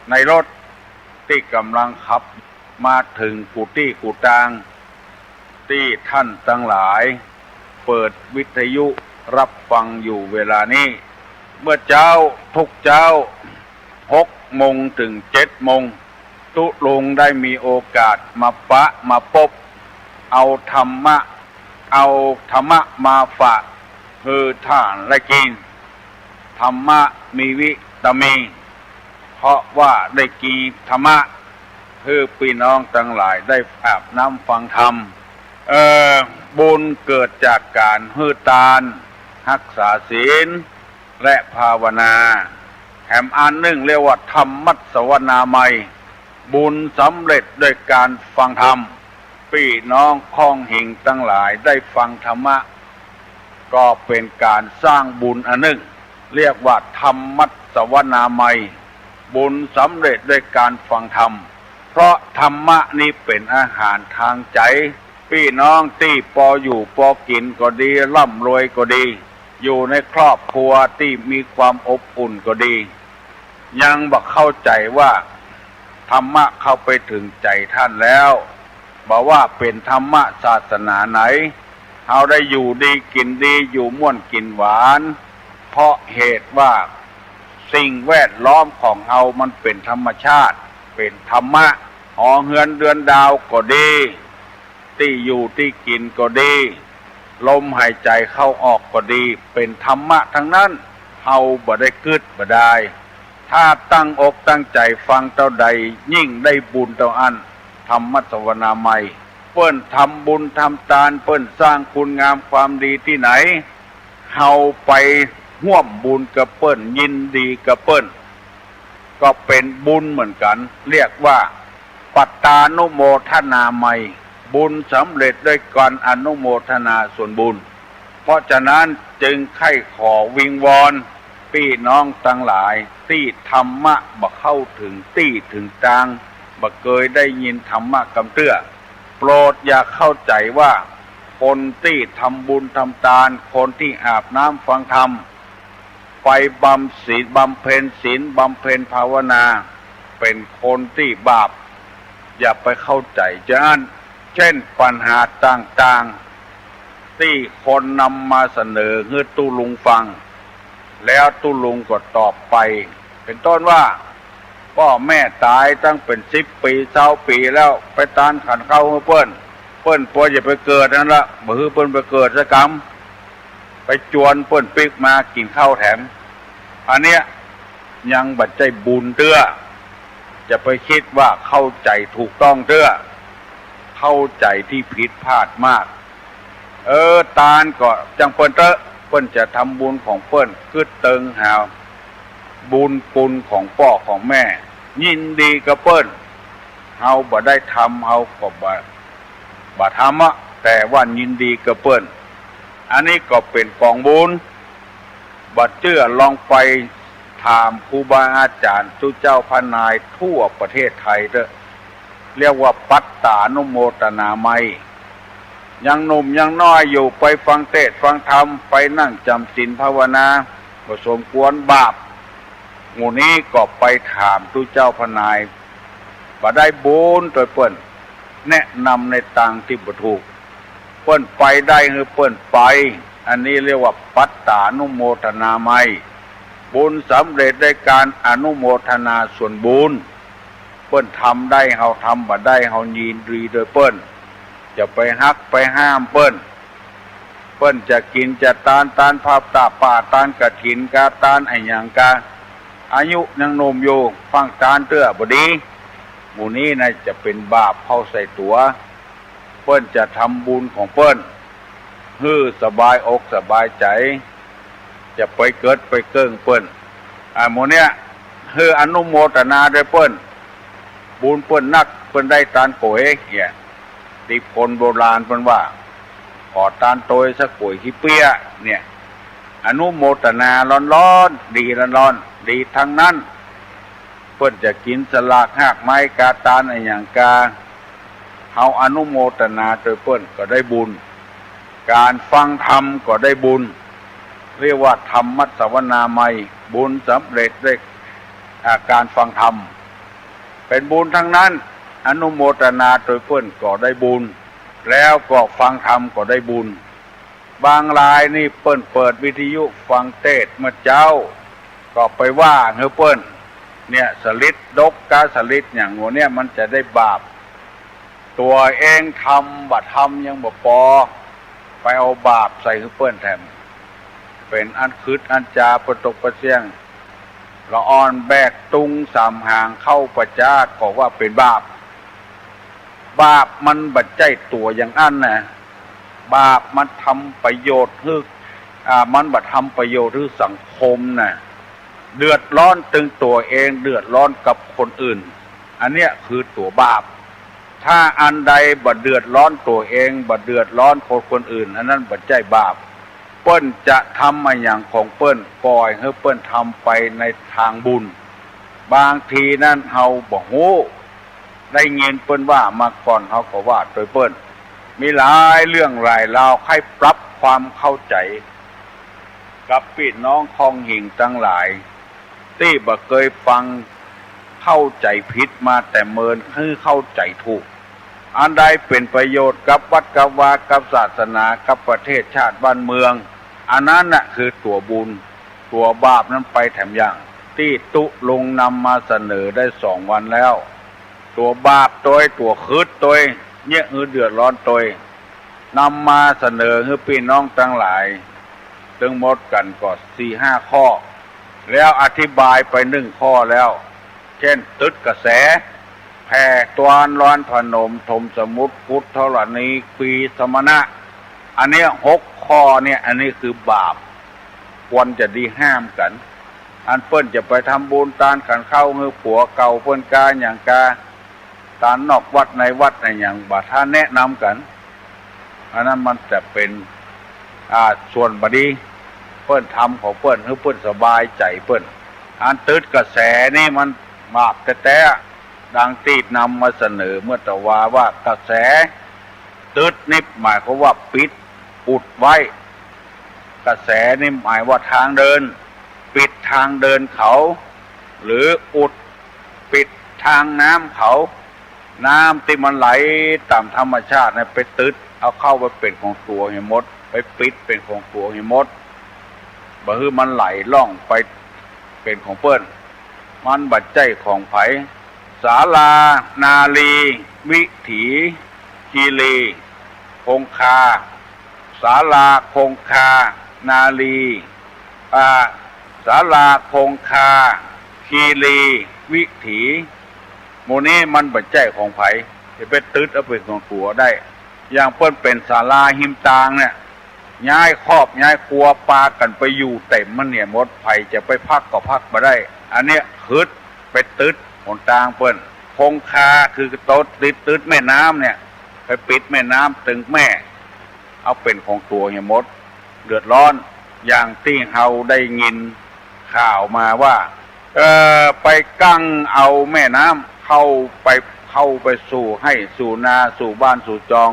ในรถที่กำลังขับมาถึงกุฏิกุฏางที่ท่านทั้งหลายเปิดวิทยุรับฟังอยู่เวลานี้เมื่อเจ้าทุกเจ้า6 โมงถึง7 โมงตุลุงได้มีโอกาสมาพบเอาธรรมะมาฝากคือท่านและกินธรรมะมีวิตามินเพราะว่าได้กินธรรมะคือพี่น้องทั้งหลายได้อาบน้ำฟังธรรมบุญเกิดจากการฮือทานรักษาศีลและภาวนาแถมอันหนึ่งเรียกว่าธรรมัสวนาใหม่บุญสำเร็จด้วยการฟังธรรมพี่น้องข้องหิ่งทั้งหลายได้ฟังธรรมะก็เป็นการสร้างบุญอันหนึ่งเรียกว่าธรรมัสวนาใหม่บุญสำเร็จด้วยการฟังธรรมเพราะธรรมะนี้เป็นอาหารทางใจพี่น้องที่พออยู่พอกินก็ดีร่ำรวยก็ดีอยู่ในครอบครัวที่มีความอบอุ่นก็ดียังบอกเข้าใจว่าธรรมะเข้าไปถึงใจท่านแล้วบอกว่าเป็นธรรมะศาสนาไหนเราได้อยู่ดีกินดีอยู่ม่วนกินหวานเพราะเหตุว่าสิ่งแวดล้อมของเรามันเป็นธรรมชาติเป็นธรรมะหอเหือนเดือนดาวก็ดีที่อยู่ที่กินก็ดีลมหายใจเข้าออกก็ดีเป็นธรรมะทั้งนั้นเฮาบ่ได้กึดบ่ได้ถ้าตั้งอกตั้งใจฟังเท่าใดยิ่งได้บุญเท่าอันธรรมสวนาใหม่เปิ้นทำบุญทำทานเปิ้นสร้างคุณงามความดีที่ไหนเฮาไปร่วมบุญกับเปิ้นยินดีกับเปิ้นก็เป็นบุญเหมือนกันเรียกว่าปัตตานุโมทนาใหม่บุญสำเร็จด้วยการอนุโมทนาส่วนบุญเพราะฉะนั้นจึงไข้ขอวิงวอนพี่น้องทั้งหลายที่ธรรมะบ่เข้าถึงที่ถึงทางบ่เคยได้ยินธรรมะกำเตื้อโปรดอย่าเข้าใจว่าคนที่ทำบุญทำทานคนที่อาบน้ำฟังธรรมไปบำเพ็ญศีลบำเพ็ญภาวนาเป็นคนที่บาปอย่าไปเข้าใจฉะนั้นเช่นปัญหาต่างๆที่คนนำมาเสนอให้ตุลุงฟังแล้วตุลุงก็ตอบไปเป็นต้นว่าพ่อแม่ตายตั้งเป็น10 ปี20 ปีแล้วไปตานขันเข้าให้เปิ้นพอจะไปเกิดนั่นละบ่ฮือเปิ้นไปเกิดซะกรรมไปจวนเปิ้นปิกมากินข้าวแถมอันเนี้ยยังบัดใจบุญเตื้อจะไปคิดว่าเข้าใจถูกต้องเตื้อเข้าใจที่ผิดพลาดมากตานก็จังเปิ้นเปิ้นจะทำบุญของเปิ้นคือเติงหาบุญคุณของพ่อของแม่ยินดีกับเปิ้นเฮาบ่ได้ทำเฮาก็บ่ทำอะแต่ว่ายินดีกับเปิ้นอันนี้ก็เป็นกองบุญบัดเจื้อลองไปถามครูบาอาจารย์ทุเจ้าพนายทั่วประเทศไทยเด้อเรียกว่าปัตตานุโมทนาใหม่ยังหนุ่มยังน้อยอยู่ไปฟังเทศน์ฟังธรรมไปนั่งจำศีลภาวนาก็สมควรบาปหมู่นี้ก็ไปถามทุเจ้าพนายบ่ได้บุญโดยเปิ้นแนะนำในทางที่บ่ถูกเปิ้นไปได้คือเปิ้นไปอันนี้เรียกว่าปัตตานุโมทนาใหม่บุญสำเร็จได้การอนุโมทนาส่วนบุญเปิ้นทำได้เฮาทำบ่ได้เฮายินดีโดยเปิ้นจะไปฮักไปห้ามเปิ้นจะกินจะตานภาพตาป่าตานกฐินกาตานไอ้หยังกาอายุยังหนุ่มอยู่ฟังตานเตื้อบ่ดีหมู่นี้น่าจะเป็นบาปเข้าใส่ตัวเปิ้นจะทำบุญของเปิ้นฮือสบายอกสบายใจจะไปเกิดไปเกิ้งเปิ้นหมู่เนี้ยฮืออนุโมทนาด้วยเปิ้นบุญเปิ้นนักเปิ้นได้ตานโกยเนี่ยที่คนโบราณเปิ้นว่าขอตานโตยสักป่วยขี้เปี้ยเนี่ยอนุโมทนาร้อนๆดีร้อนๆดีทั้งนั้นเปิ้นจะกินสลากหากไม้กาตานอะไรอย่างกาเฮาอนุโมทนาโดยเปิ้นก็ได้บุญการฟังธรรมก็ได้บุญเรียกว่าธรรมัสวนาใหม่บุญสำเร็จด้วยการฟังธรรม เป็นบุญทั้งนั้นอนุโมทนาโดยเพื่อนก็ได้บุญแล้วก็ฟังธรรมก็ได้บุญบางรายนี่เปิ้นเปิดวิทยุฟังเทศน์เมื่อเจ้าก็ไปว่าเฮ้เปิ้นเนี่ยสลิดดกกาสลิดอย่างหัวเนี่ยมันจะได้บาปตัวเองทำบัดทำยังบ่พอไปเอาบาปใส่เฮ้เปิ้นแทนเป็นอันคืดอันจาประตกประเสียงละอ่อนแบกตุงสามหางเข้าประจาก็ว่าเป็นบาปบาปมันบัดใจตัวอย่างอันนะบาปมันทำประโยชน์ให้มันบัดทำประโยชน์ให้สังคมนะเดือดร้อนตึงตัวเองเดือดร้อนกับคนอื่นอันเนี้ยคือตัวบาปถ้าอันใดบัดเดือดร้อนตัวเองบัดเดือดร้อนคนอื่นอันนั้นบัดใจบาปเปิ้นจะทำมาอย่างของเปิ้นปล่อยให้เปิ้นทำไปในทางบุญบางทีนั่นเฮาบ่ฮู้ได้เงินเปิ้นว่ามาก่อนเฮาก็ว่าโดยเปิ้นมีหลายเรื่องหลายราวให้ปรับความเข้าใจกับพี่น้องคองหิ่งทั้งหลายที่บ่เคยฟังเข้าใจผิดมาแต่เมินคือเข้าใจถูกอันใดเป็นประโยชน์กับวัดกับวากับศาสนากับประเทศชาติบ้านเมืองอันนั้นน่ะคือตัวบุญตัวบาปนั้นไปแถมอย่างที่ตุลงนำมาเสนอได้2 วันแล้วตัวบาปตัวคืดเนี่ยเดือดร้อนนำมาเสนอให้พี่น้องทั้งหลายตึงหมดกันก็4-5 ข้อแล้วอธิบายไป1 ข้อแล้วเช่นตึดกระแสแผ่ตวานร้อนพนมถมสมุทรพุทธธรณีปีสมณะอันนี้6 ข้อเนี่ยอันนี้คือบาปควรจะดีห้ามกันอันเปิ้นจะไปทำบุญตานกันเข้าเงือผัวเก่าเปิ้นกาอย่างกาตานนอกวัดในวัดในอย่างบาท่านแนะนำกันอันนั้นมันจะเป็นส่วนบดีเปิ้นทำของเปิ้นให้เปิ้นสบายใจเปิ้นอันตืดกระแสนี่มันบาปแต่ดังตีดนำมาเสนอเมื่อตะว่ากระแสตืดนี่หมายความว่าปิดอุดไว้กระแสนี่หมายว่าทางเดินปิดทางเดินเขาหรืออุดปิดทางน้ำเขาน้ำที่มันไหลตามธรรมชาติเนี่ยไปตืดเอาเข้าไปเป็นของตัวหิมดไปปิดเป็นของตัวหิมดบ่คือมันไหลล่องไปเป็นของเปิ้นมันบัดใจของไผศาลานาลีวิถีคีรีคงคาศาลาคงคานาลีศาลาคงคาคีรีวิถีโมนี้มันบัดใจของไผจะไปตืดเอาเป็นของตัวได้อย่างเปิ้นเป็นศาลาหิมตางเนี่ยย้ายครอบย้ายครัวปากันไปอยู่เต็มมันเนี่ยหมดไผจะไปพักก็พักมาได้อันเนี้ยคืดไปตืดหนทางเปิ้นคงคาคือโต๊ดตืดแม่น้ำเนี่ยไปปิดแม่น้ำตึงแม่เอาเป็นของตัวเนี่ยหมดเดือดร้อนอย่างที่เฮาได้ยินข่าวมาว่าไปกั้งเอาแม่น้ำเข้าไปสู่นาสู่บ้านสู่จอง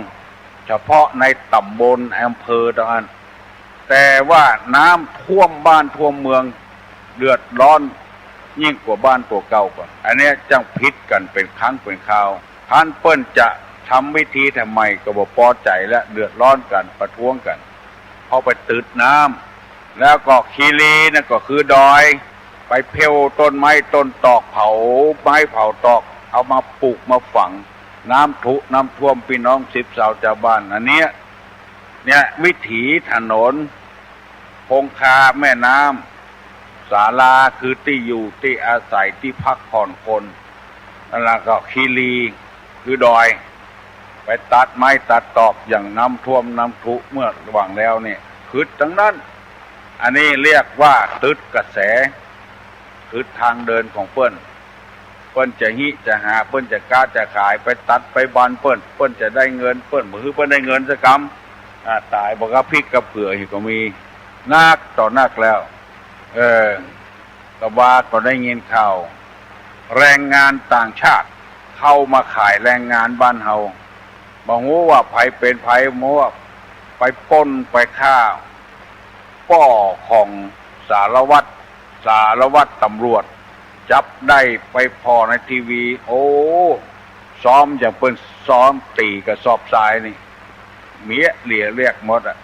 เฉพาะในตำบลอำเภอตะอันแต่ว่าน้ำท่วมบ้านท่วมเมืองเดือดร้อนยิ่งกว่าบ้านตัวเก่าก่อนอันนี้จังพิษกันเป็นครั้งเป็นคราวท่านเปิ้นจะทำวิธีทำไมก็บ่พอใจและเดือดร้อนกันประท้วงกันเขาไปตืดน้ำแล้วก็คีรีนั่นก็คือดอยไปเพลต้นไม้ต้นตอกเผาไม้เผาตอกเอามาปลูกมาฝังน้ำท่วมพี่น้อง10 สาวชาวบ้านอันเนี้ยวิถีถนนคงคาแม่น้ำศาลาคือที่อยู่ที่อาศัยที่พักผ่อนคนแล้วก็คีรีคือดอยไปตัดไม้ตัดตอกอย่างน้ำท่วมน้ำทุเมื่อระหว่างแล้วเนี่ยคือทั้งนั้นอันนี้เรียกว่าตืดกระแสคือทางเดินของเปิ้นจะจะหาเปิ้นจะกล้าจะขายไปตัดไปบานเปิ้นจะได้เงินเปิ้นมือเปิ้นได้เงินสักกำตายบอกว่าพริกกับเผือกก็มีนักต่อนักแล้วกระบาก็ได้เงินข่าวแรงงานต่างชาติเข้ามาขายแรงงานบ้านเฮาบอกว่าไผเป็นไผว่าไปปล้นไปฆ่าป้อของสารวัตรตำรวจ จับได้ไปพอในทีวีโอ้ซ้อมอย่างเปิ้นซ้อมตีกระสอบทรายนี่เมียเหลี่ยเรียกหมดอ่ะ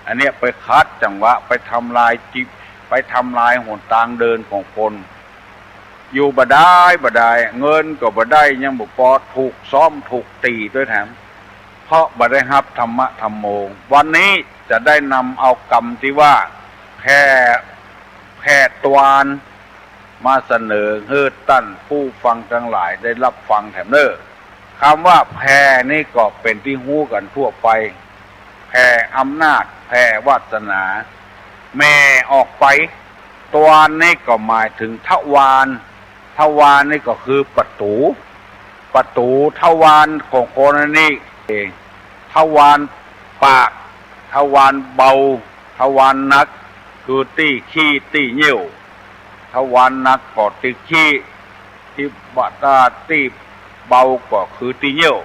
อันเนี้ยไปคัดจังหวะไปทำลายจิบไปทำลายหนทางเดินของคนอยู่บ่ได้เงินก็บ่ได้ยังบ่พอถูกซ้อมถูกตีด้วยแถมเพราะบ่ได้รับธรรมะธรรมโมวันนี้จะได้นำเอากรรมที่ว่าแผ่ตวานมาเสนอเฮือตั้นผู้ฟังทั้งหลายได้รับฟังแถมเนอคำว่าแผ่นี่ก็เป็นที่ฮู้กันทั่วไปแผ่อำนาจแผ่วาสนาแม่ออกไปตวานนี่ก็หมายถึงทวารนี่ก็คือประตูทวารของคนนี่เองทวารปากทวารเบาทวารนักคือตี้ขี้ตี้เยี่ยวทวารนักก็ตี้ขี้ที่บาดาตี้เบาก็คือตี้เยี่ยว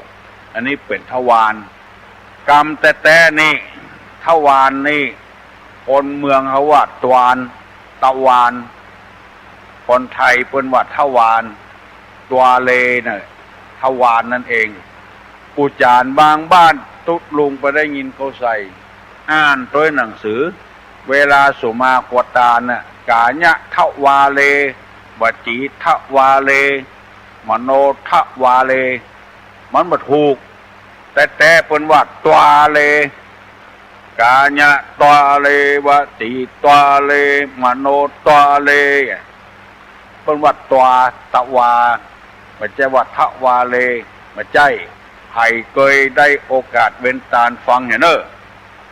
อันนี้เป็นทวารกรรมแต่นี่ทวารนี่คนเมืองเขาว่าตวานตะวานคนไทยเป็นว่าทวารตัวเลน่ะทวารนั่นเองปูจานบางบ้านตุ๊ดลุงไปได้ยินเขาใส่อ่านตัวหนังสือเวลาสุมาควตาน่ะกาญะทวาเลวจีทวาเลมโนทวาเลมันบ่ถูกแต่เป็นว่าตัวเลกาญะตัวเลวจีตัวเลมโนตัวเลเป็นว่าตัวตะวาไม่ใช่ว่าทวาเลไม่ใช่ใครเคยได้โอกาสเว้นตาลฟังเห็นเนอะ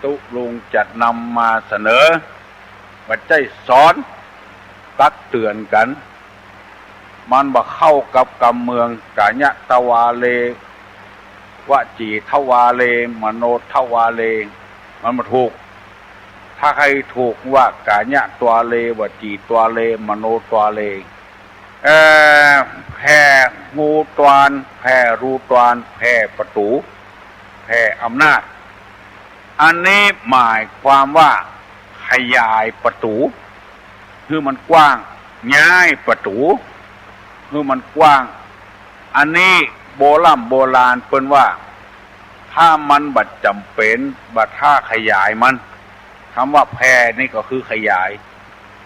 ตุลุงจัดนำมาเสนอไม่ใช่สอนตักเตือนกันมันบ่เข้ากับกำเมืองกาญะตวาเลวจีทวาเลมโนทวาเลมันมาถูกถ้าใครถูกว่ากาญะตัวเลวจีตัวเลมโนตัวเลแผ่งูตวานแผ่รูตวานแผ่ประตูแผ่อำนาจอันนี้หมายความว่าขยายประตูคือมันกว้างย้ายประตูคือมันกว้างอันนี้โบราณเปิ้นว่าถ้ามันบัดจำเป็นบัดถ้าขยายมันคำว่าแผ่นี่ก็คือขยาย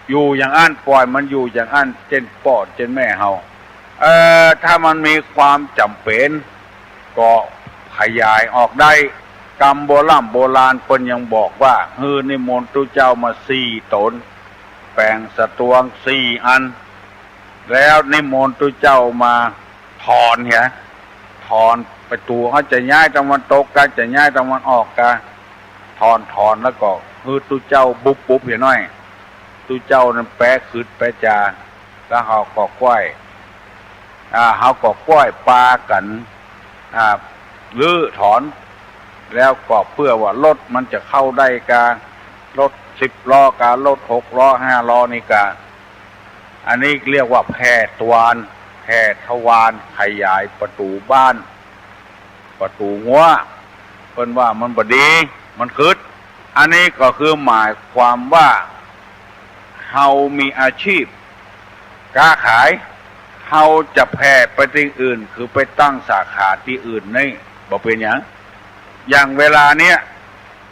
อยู่อย่างอันปล่อยมันอยู่อย่างอันเจนปอดเจนแม่เฮาถ้ามันมีความจำเป็นก็ขยายออกได้กรรมโบราณเพิ่นยังบอกว่านิมนต์ตุเจ้ามา4 ตนแปลงสตวง4 อันแล้วนิมนต์ตุเจ้ามาถอนเหียถอนประตูเขาจะย้ายตะวันตกกันจะย้ายตะวันออกกันถอนแล้วก็ตุเจ้าบุบเหียน้อยตุเจ้านั้นแปะขืดแปะจาแล้วเขาก็กล้วยเขาก็กล้วยปลากันรื้อถอนแล้วก็เพื่อว่ารถมันจะเข้าได้การรถ10 ล้อการรถ6 ล้อ5 ล้อนี่การอันนี้เรียกว่าแผ่ตวานแผ่ทวารขยายประตูบ้านประตูงัวเพิ่นว่ามันบ่ดีมันคืดอันนี้ก็คือหมายความว่าเฮามีอาชีพค้าขายเฮาจะแผ่ไปที่อื่นคือไปตั้งสาขาที่อื่นนี่บ่เป็นอย่างเวลาเนี้ย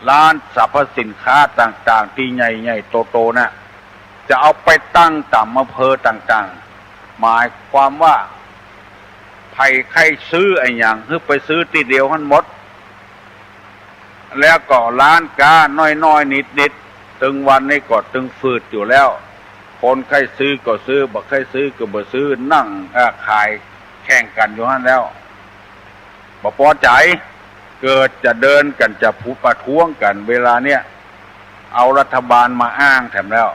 ร้านสรรพสินค้าต่างๆที่ใหญ่ๆโตๆน่ะจะเอาไปตั้งตามอำเภอต่างๆหมายความว่าใครซื้อไอ้อย่างคือไปซื้อทีเดียวทั้งหมดแล้วก็ร้านค้าน้อยๆนิดๆตึงวันนี้ก็ตึงฝืดอยู่แล้วคนใครซื้อก็ซื้อบ่ใครซื้อก็บ่ซื้อนั่งขายแข่งกันอยู่นั่นแล้วบ่พอใจเกิดจะเดินกันจะประท้วงกันเวลาเนี้ยเอารัฐบาลมาอ้างแถมแล้ว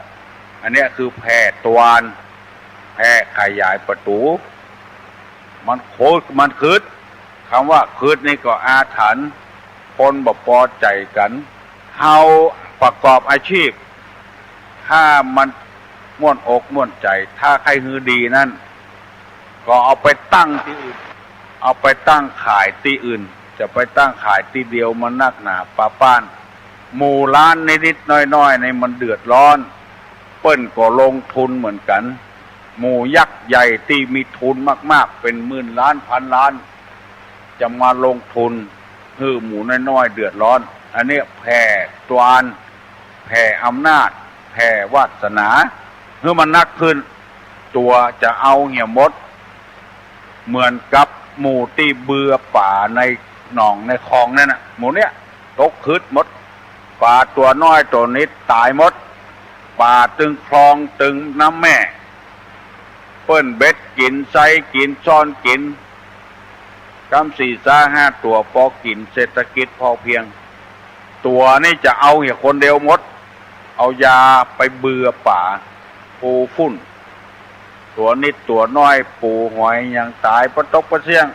อันเนี้ยคือแผ่ตวานแผ่ขยายประตูมันโคตรมันคืดคำว่าคืดนี่ก็อาถรรพ์คนบ่พอใจกันเฮาประกอบอาชีพถ้ามันม่วนอกม่วนใจถ้าใครฮือดีนั่นก็เอาไปตั้งที่อื่นเอาไปตั้งขายที่อื่นจะไปตั้งขายที่เดียวมันนักหนาป้านหมู่ร้านนิดๆน้อยๆในมันเดือดร้อนเปิ้นก็ลงทุนเหมือนกัน หมู่ยักษ์ใหญ่ที่มีทุนมากๆเป็นหมื่นล้านพันล้านจะมาลงทุนคือหมู่น้อยๆเดือดร้อนอันนี้แผ่ตวานแผ่อำนาจแผ่วาสนาเมื่อมันนักขึ้นตัวจะเอาเหี่ยมดเหมือนกับหมู่ที่เบื่อป่าในหนองในคลองนั่นน่ะหมู่เนี้ยตกคืดมดป่าตัวน้อยตัวนิดตายมดป่าตึงคลองตึงน้ำแม่เปิ้นเบ็ดกินไซกินซ้อนกินกำ4-5ตัวพอกินเศรษฐกิจพอเพียงตัวนี่จะเอาเหี่ยคนเดียวมดเอายาไปเบื่อป่าปูฝุ่นตัวนิดตัวน้อยปูหอยยังตายประตกประเสียง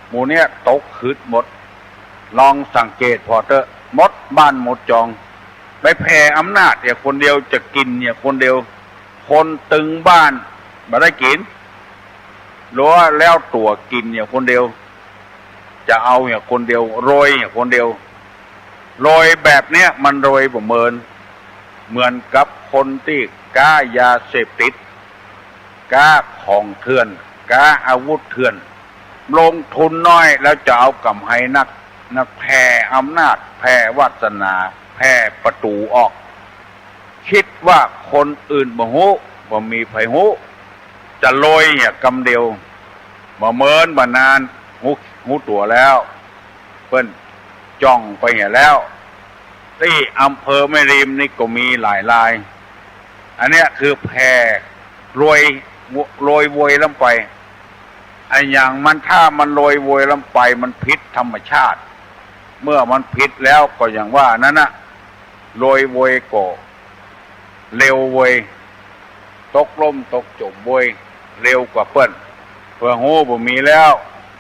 หมู่เนี้ยตกคืดหมดลองสังเกตพอเถอะมดบ้านหมดจองไปแผ่อำนาจเนี่ยคนเดียวจะกินเนี่ยคนเดียวคนตึงบ้านมาได้กินรู้แล้วตัวกินเนี่ยคนเดียวจะเอาเนี่ยคนเดียวโรยเนี่ยคนเดียวโรยแบบเนี้ยมันโรยบ่เหมือนกับคนที่ก้ายาเสพติดก้าของเถื่อนก้าอาวุธเถื่อนลงทุนน้อยแล้วจะเอากำไรนักแผ่อำนาจแผ่วาสนาแผ่ประตูออกคิดว่าคนอื่นบ่ฮู้บ่มีไผฮู้จะโรยเนี่ยกำเดียวบ่เมินบ่นานฮู้ตัวแล้วเพิ่นจ้องไปเห็นแล้วที่อำเภอแม่ริมนี่ก็มีหลายรายอันเนี้ยคือแผ่โรยโวยลงไปไอ้อย่างมันถ้ามันโรยโวยลงไปมันพิษธรรมชาติเมื่อมันพิษแล้วก็อย่างว่านั้นนะโรยโวยก็เร็วโวยตกล่มตกจมโวยเร็วกว่าเปิ้นเพื่อหูบ่มีแล้ว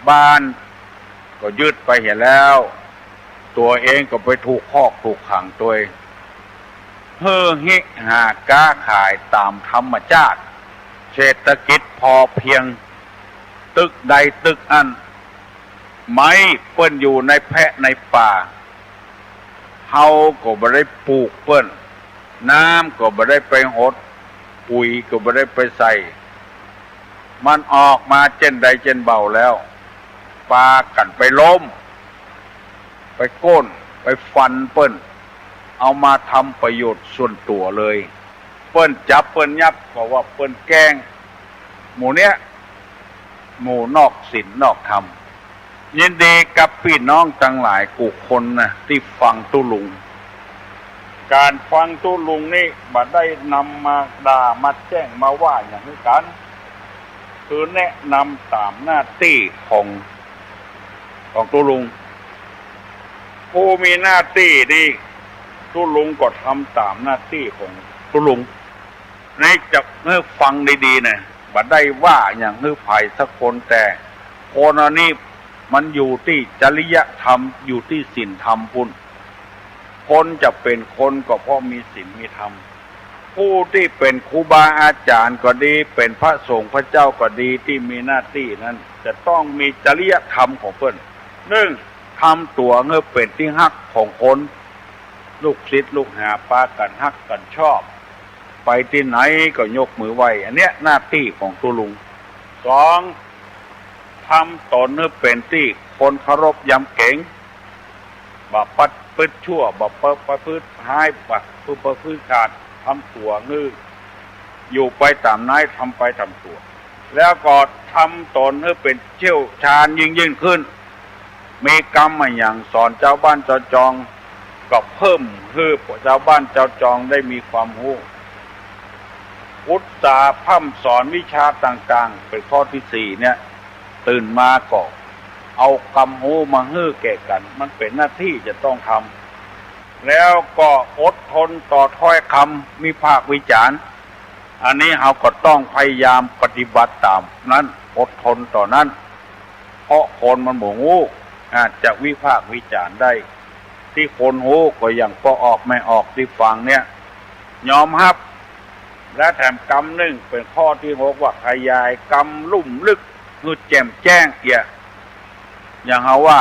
บ้านก็ยึดไปเห็นแล้วตัวเองก็ไปถูกคอกถูกขังตัวเฮ้อฮิหาก้าขายตามธรรมชาติเศรษฐกิจพอเพียงตึกใดตึกอันไม้เปิ้นอยู่ในแพะในป่าเฮาก็บ่ได้ปลูกเปิ้นน้ำก็บ่ได้ไปหดปุ๋ยก็บ่ได้ไปใส่มันออกมาเช่นใดเช่นเบาแล้วปลากันไปล้มไปก้นไปฟันเปิ้นเอามาทำประโยชน์ส่วนตัวเลยเปิ้นจับเปิ้นยับเพราะว่าเปิ้นแกล้งหมู่เนี้ยหมู่นอกศีลนอกธรรมยินดีกับพี่น้องทั้งหลายกูคนนะที่ฟังตุลุงการฟังตุลุงนี่บ่ได้นำมาด่ามาแจ้งมาว่าอย่างนี้กันคือแนะนำตามหน้าที่ของตุลุงผู้มีหน้าที่นี่ตุลุงก็ทำตามหน้าที่ของตุลุงในจะเมื่อฟังดีๆนะบ่ได้ว่าอย่างฮื้อไผ่สักคนแต่คนอันนี้มันอยู่ที่จริยธรรมอยู่ที่ศีลธรรมพุ่นคนจะเป็นคนก็เพราะมีศีลมีธรรมผู้ที่เป็นครูบาอาจารย์ก็ดีเป็นพระสงฆ์พระเจ้าก็ดีที่มีหน้าที่นั้นจะต้องมีจริยธรรมของเพิ่นทำตัวเงือเป็นที่ฮักของคนลูกศิษย์ลูกหาปากันฮักกันชอบไปที่ไหนก็ยกมือไหว้อันเนี้ยหน้าที่ของตุลุง2ทำตนเงือเป็นที่คนเคารพยำเก่งบ่ปัดปื้ดชั่วบ่ประพฤติหายบ่ประพฤติขาดทำตัวเงืออยู่ไปตามนายทำไปตามตัวแล้วก็ทำตนเงือเป็นเชี่ยวชาญยิ่งขึ้นมีกรรมมาอย่างสอนเจ้าบ้านเจ้าจองก็เพิ่มให้เจ้าบ้านเจ้าจองได้มีความรู้อุตสาห์พร่ำสอนวิชาต่างๆเป็นข้อที่4เนี่ยตื่นมาก็เอากรรมรู้มาให้แก่กันมันเป็นหน้าที่จะต้องทำแล้วก็อดทนต่อถ้อยคำมีภาควิจารณ์อันนี้เราก็ต้องพยายามปฏิบัติตามนั้นอดทนต่อนั้นเพราะคนมันบ่รู้อาจจะวิพากษ์วิจารณ์ได้ที่คนรู้ก็อย่างพอออกไม่ออกที่ฟังเนี่ยยอมรับและแถมกรรมหนึ่งเป็นข้อที่6ว่าขยายกรรมลุ่มลึกคือแจ่มแจ้งเกี่ยอย่างเขาว่า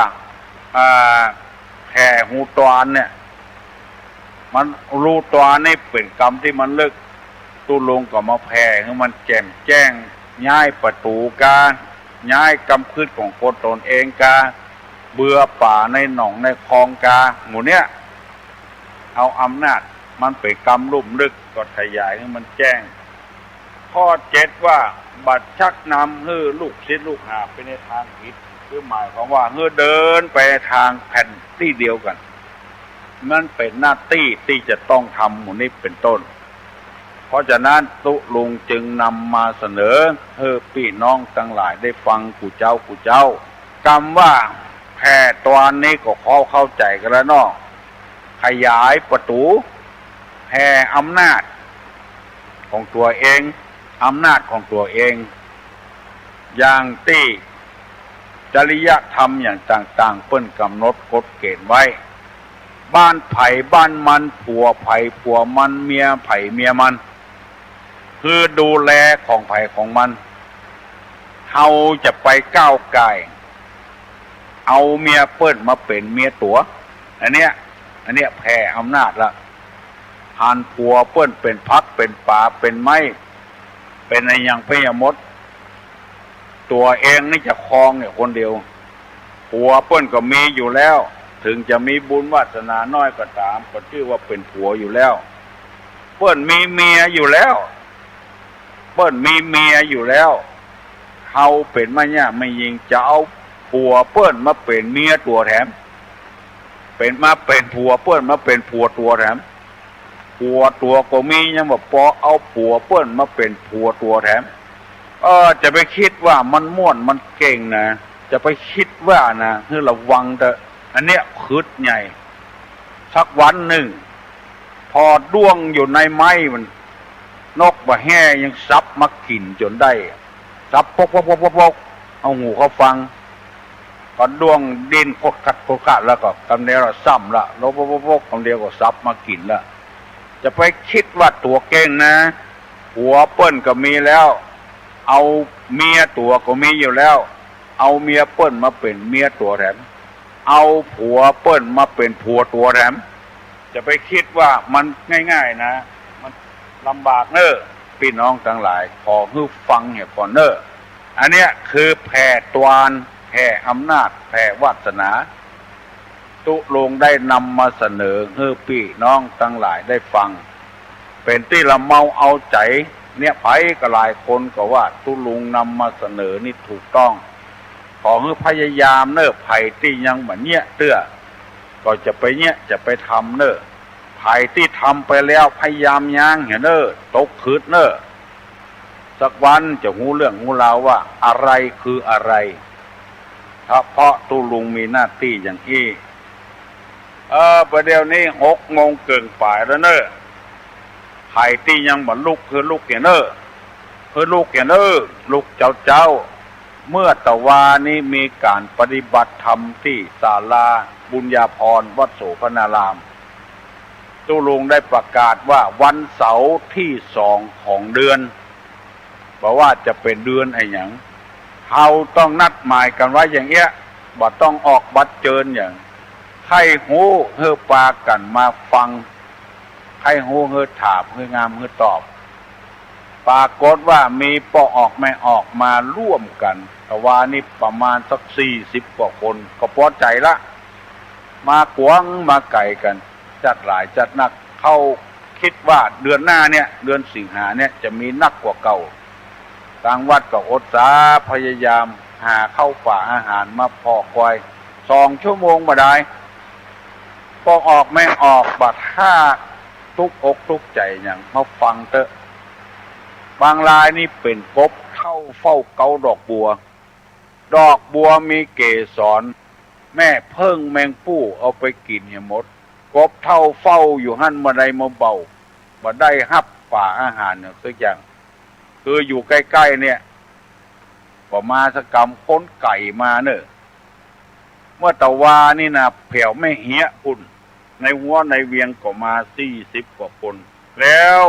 แผ่หูตวานเนี่ยมันรูตวานนี่เป็นกรรมที่มันลึกตุ ตุลงก็มาแผ่ให้มันแจ่มแจ้งย้ายประตูกาย้ายกำพืชของคนตนเองกาเบื่อป่าในหนองในคลองกาหมู่เนี้ยเอาอำนาจมันไปกำลุ่มลึกก็ขยายให้มันแจ้งข้อ7ว่าบัดชักนำให้ลูกศิษย์ลูกหาไปในทางผิดคือหมายความว่าให้เดินไปทางแผ่นที่เดียวกันมันเป็นหน้าที่ที่จะต้องทำหมู่นี้เป็นต้นเพราะฉะนั้นตุลุงจึงนำมาเสนอให้พี่น้องทั้งหลายได้ฟังกูเจ้ากำว่าแผ่ตอนนี้ก็เข้าใจกันแล้วเนาะขยายประตูแผ่อำนาจของตัวเองอำนาจของตัวเองอย่างที่จริยธรรมอย่างต่างๆเปิ้นกำหนดกฎเกณฑ์ไว้บ้านไผ่บ้านมันผัวไผ่ผัวมันเมียไผ่เมียมันคือดูแลของไผ่ของมันเฮาจะไปก้าวไก่เอาเมียเปิ้นมาเป็นเมียตัวอันเนี้ยแผ่อำนาจละหันผัวเปิ้นเป็นพักเป็นป่าเป็นไม้เป็นอะไรอย่างพยมดตัวเองนี่จะครองเนี่ยคนเดียวผัวเปิ้นก็มีอยู่แล้วถึงจะมีบุญวาสนาน้อยก็ตามก็ชื่อว่าเป็นผัวอยู่แล้วเปิ้นมีเมียอยู่แล้วเปิ้นมีเมียอยู่แล้วเฮาเป็นมาเนี่ยไม่ยิงจะเอาผัวเปิ้นมาเป็นเมียตัวแถมเป็นผัวเปิ้นมาเป็นผัวตัวแถมผัวตัวก็มียังบอกพอเอาผัวเปิ้นมาเป็นผัวตัวแถมจะไปคิดว่ามันม่วนมันเก่งนะจะไปคิดว่านะคือระวังแต่อันเนี้ยคืดใหญ่สักวันหนึ่งพอด้วงอยู่ในไม้มันนกบะแห่ยังซับมากินจนได้ซับพกเอาหูเขาฟังก็ด้วงดินกดกัดแล้วก็กำเดียวซ้ำละลบกำเดียวก็ซับมากินละจะไปคิดว่าตัวเก่งนะหัวเปิ้นก็มีแล้วเอาเมียตัวก็มีอยู่แล้วเอาเมียเปิ้นมาเป็นเมียตัวแถมเอาผัวเปิ้นมาเป็นผัวตัวแถมจะไปคิดว่ามันง่ายๆนะมันลำบากเนอะพี่น้องทั้งหลายขอให้ฟังเนี่ยก่อนเนอะอันเนี้ยคือแผ่ตวานแผ่อำนาจแผ่วาสนาตุลงได้นำมาเสนอให้พี่น้องทั้งหลายได้ฟังเป็นที่ละเมาเอาใจเนี่ยไผก็หลายคนก็ว่าตุลุงนำมาเสนอนี่ถูกต้องขอให้พยายามเนอะไผ่ที่ยังเหมือนเนี้ยเตื้อก็จะไปเนี้ยจะไปทำเนอะไผ่ที่ทำไปแล้วพยายามยั้งเห็นเนอะตกคืดเนอะสักวันจะหูเรื่องหูราวว่าอะไรคืออะไรเพราะตุลุงมีหน้าที่อย่างนี้ประเดี๋ยวนี้6 โมงเกินป่ายแล้วเนอะไผ่ที่ยังเหมือนลูกคือลูกเห็นเนอะคือลูกเห็นเนอะลูกเจ้าเมื่อตะวานี้มีการปฏิบัติธรรมที่ศาลาบุญญาภรณ์วัดโสภณารามตุลุงได้ประกาศว่าวันเสาร์ที่2ของเดือนบอกว่าจะเป็นเดือนไอ้หยังเราต้องนัดหมายกันไว้อย่างเงี้ยบ่ต้องออกบัตรเจิญอย่างให้หูเฮือปากันมาฟังให้หูเฮือถามเฮืองามเฮือตอบปรากฏว่ามีปออกไม่ออกมาร่วมกันแต่ว่านี่ประมาณสัก40 กว่าคนก็พอใจละมากวางมาไก่กันจัดหลายจัดนักเข้าคิดว่าเดือนหน้าเนี่ยเดือนสิงหาเนี่ยจะมีนักกว่าเก่าทางวัดก็อดสาพยายามหาเข้าป่าอาหารมาพอกไว้2 ชั่วโมงมาได้พอออกไม่ออกบัดห้าทุกอกทุกใจอย่างมาฟังเถอะบางรายนี่เป็นกบเข้าเฝ้าเกาดอกบัวมีเกสรแม่เพิ่งแมงปู้เอาไปกินให้หมดกบเท่าเฝ้าอยู่หั่นมาได้มาเบามาได้ฮับป่าอาหารเนี่ยสักอย่างคืออยู่ใกล้ๆเนี่ยก็มาสกรรมค้นไก่มาเนอะเมื่อตะวานี่นะแผ่วไม่เหี้ยอุ่นในหัวในเวียงก็มา40 กว่าคนแล้ว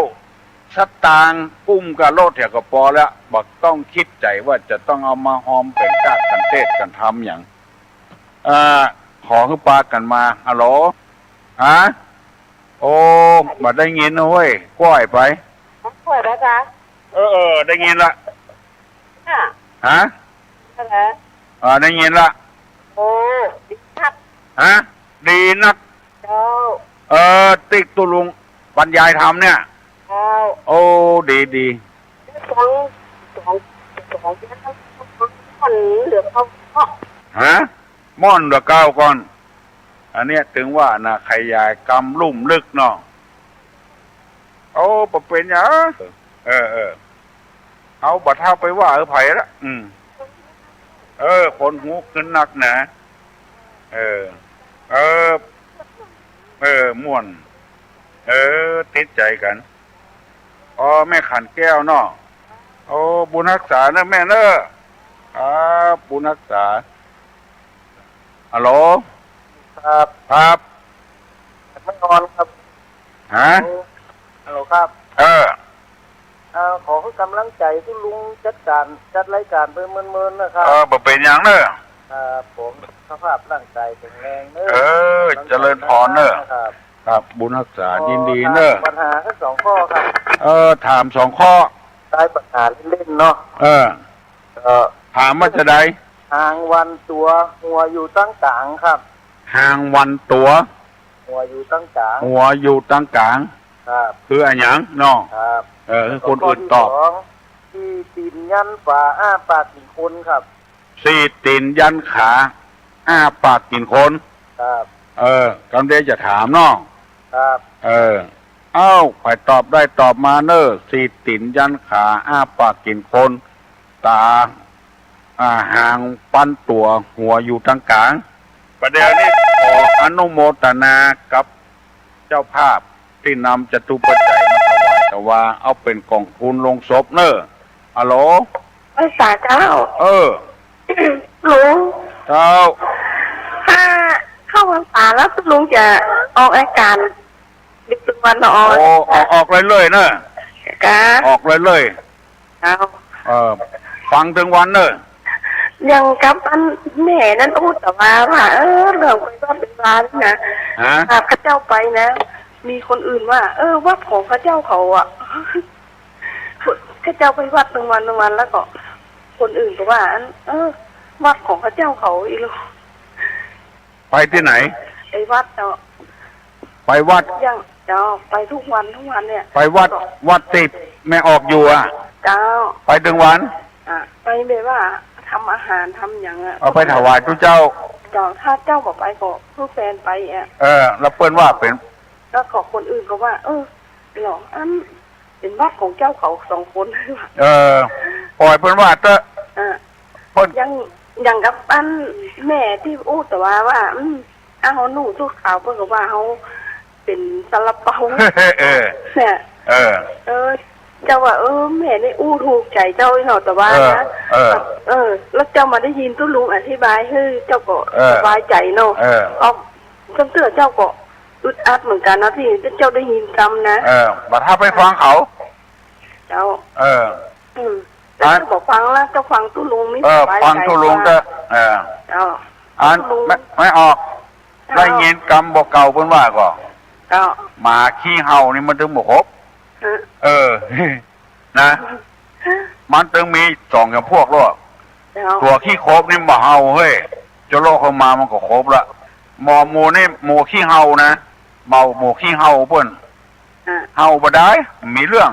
สตางกุ้มกับโลดแถวก็พอแล้วบักต้องคิดใจว่าจะต้องเอามาหอมเป็นกากันเทศกันทำอย่างขอให้ปากันมาฮัลโหลโอ้มาได้ยินนะเว้ยก้อยไป ป่วยแล้วจ๊ะได้ยินละอ่ะฮะอะไรได้ยินละโอ้ดีนักฮะดีนักเจ้าติ๊กตุลุงบรรยายธรรมเนี่ยเจ้าโอ้ดีสองคนเหลือเขาฮะม่อนเหลือเก้าก่อนอันเนี้ยถึงว่านะขยายกรรมลุ่มลึกเนาะโอ้ปะเป็นหยังเอาบัดเท้าไปว่าไผ่ละคนหูขึ้นนักนะม่วนติดใจกันแม่ขันแก้วเนาะบุญรักษาเนอะแม่เนอะบุญรักษาฮัลโหลครับไม่นอนครับฮะฮัลโหลครับขอให้กำลังใจที่ลุงจัดรายการไปเมินๆนะครับบ่เป็นอย่างเนอะผมสภาพร่างกายแข็งแรงเนอะเจริญพรเนอะครับบุญรักษายินดีเนอะปัญหาแค่2 ข้อครับถาม2 ข้อได้ปัญหาเล่นๆเนาะถามว่าจะได้หางวันตัวหัวอยู่ตั้งกลางครับหางวันตัวหัวอยู่ตั้งกลางครับคืออะไรอย่างเนาะครับคนอื่นตอบที่ตีนยันฝาอ้าปากกินคนครับสี่ตีนยันขาอ้าปากกินคนครับกำเดจะถามน้องครับไปตอบได้ตอบมาเนอะสี่ตีนยันขาอ้าปากกินคนตาหางปั้นตัวหัวอยู่ตรงกลางประเดี๋ยวนี้ขออนุโมทนากับเจ้าภาพที่นำจตุปัจจัยมาถวายแต่ว่าเอาเป็นกองทุนลงศพเนอะฮัลโหลสาเจ้าลุงเจ้าถ้าเข้าพรรษาแล้วลุงจะออกอาการดึกถึงวันนอนออกเลยเนอะออกเลยฟังถึงวันเนอะยังกับอันแม่นั่นพูดแต่ว่าเรื่องไปว่าเป็นบ้านนะข้าเจ้าไปนะมีคนอื่นว่าวัดของข้าเจ้าเขาข้าเจ้าไปวัด1 วันแล้วก็คนอื่นก็ว่าวัดของข้าเจ้าเขาอีลูกไปที่ไหนไปวัดเนาะไปวัดยังเจ้าไปทุกวันเนี่ยไปวัดติดแม่ออกอยู่เจ้าไปถึงวันไปแบบว่าทำอาหารทำอย่างเอาไปถวายทุกเจ้าถ้าเจ้าบอกไปก็ผู้แฟนไปแล้วเปิ้นว่าเป็นแล้วขอคนอื่นก็ว่าหรอเป็นวัดของเจ้าเขา2 คนปล่อยเปิ้นว่าเตอะเปิ้นยังกับอันแม่ที่อู้แต่ว่าเขาหนูชุดขาวเปิ้นก็ว่าเขาเป็นซาลาเปาเนี่ยเจ้าว่าแม่ได้อู้ถูกใจเจ้าเนาะแต่ว่านะแล้วเจ้ามาได้ยินตุ้ลุงอธิบายให้เจ้าก็สบายใจเนาะเสื้อเจ้าก็อึดอัดเหมือนกันนะที่เจ้าได้ยินคำนะบัดถ้าไปฟังเขาเจ้าแล้วเจ้าบอกฟังแล้วเจ้าฟังตุ้ลุงไม่สบายใจฟังตุ้ลุงเด้อไม่ออกได้ยินกรรมบอกเก่าเพิ่นว่าก็หมาขี้เห่านี่มันถึงบ่ครบนะมันต้องมี2 อย่างพวกหรอกตัวขี้โคบนี่บ่เห่าเฮ้ยจะโลกเข้ามามันก็ครบละหมูนี่หมูขี้เห่านะหมูขี้เห่าเพิ่นเห่าบ่ได้มีเรื่อง